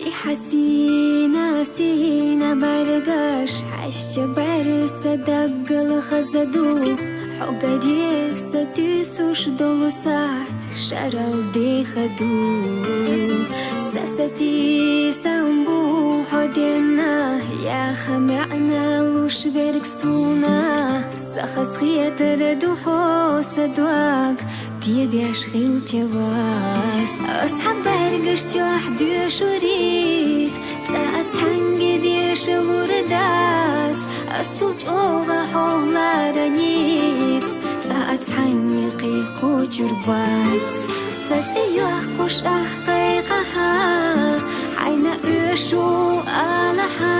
حسينة سينا برقش حشت برس دقل خزدو حقري ستيسوش دولسات شرل دي خدو ساستي سنبو حدنا يا خمعنا لوش بركسونا سخص خيتر دوحو سدواق تيدي أشغل جواز أصحاب برقش جوحدو شريف ساعت هنگي ديش وردات أسجل جوغا حولا رنيت ساعت هنگي قيقو جربات ساتي يوحقوش أحقيقها حين أشو آلها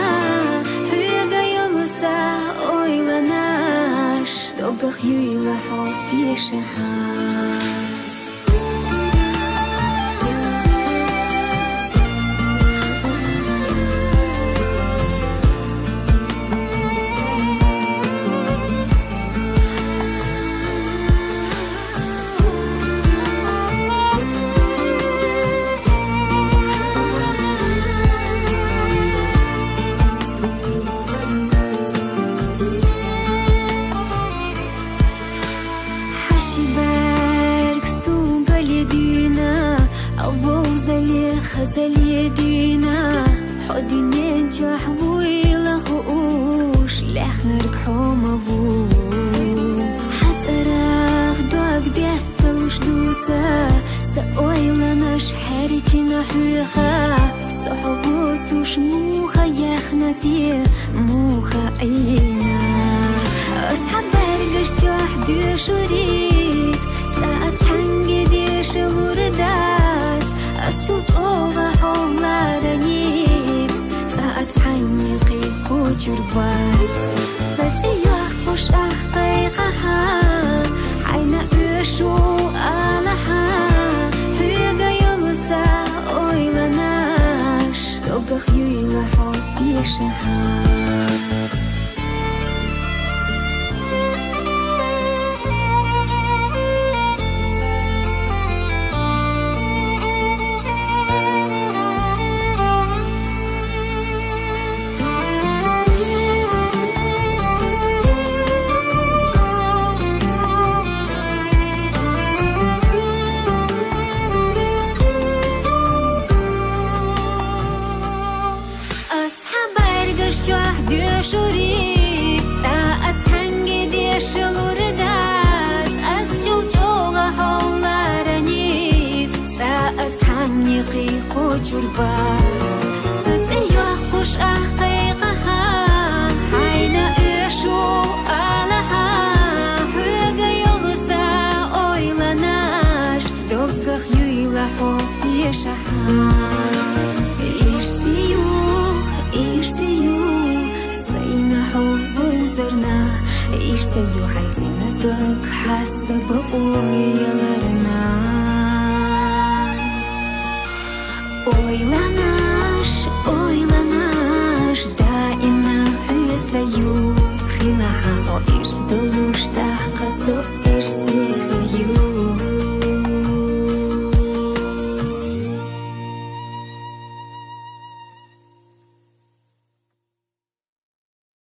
هيغا يلوسا أويلناش دوغخ يويلا حوب يشها خزل يدينا حدي ننجح ويلا خؤوش لح نربحو مبو حتراغ دوك ديت وش دوسا سأويلا نش حريجنا حيخا صحبوت وش موخا يخنا دي موخا عينا أصحاب برقش جوحدي شريك ساعت هنگي ديش وردات أسجل جوغا حولا رنيت ساعت هنگي قيقو جربات ساتي يوحقوش أحقيقها حين أشو آلها هيغا يلوسا أويلناش دوغخ يويلا حوب يشها شوريت ساعت هنگي ديش الوردات أسجل جوغا حولا رنيت ساعت هنگي قيقو جربات ستي يوحقوش أحقيقها حين أشو آلها هيغا يلوسا أويلناش دوغخ يويلا حوب يشها إيشتيو حيتنا دوك حاسة بقوية لرنا أويلاناش دائما حيتسيو خلاها وإيش دلوش تحقصو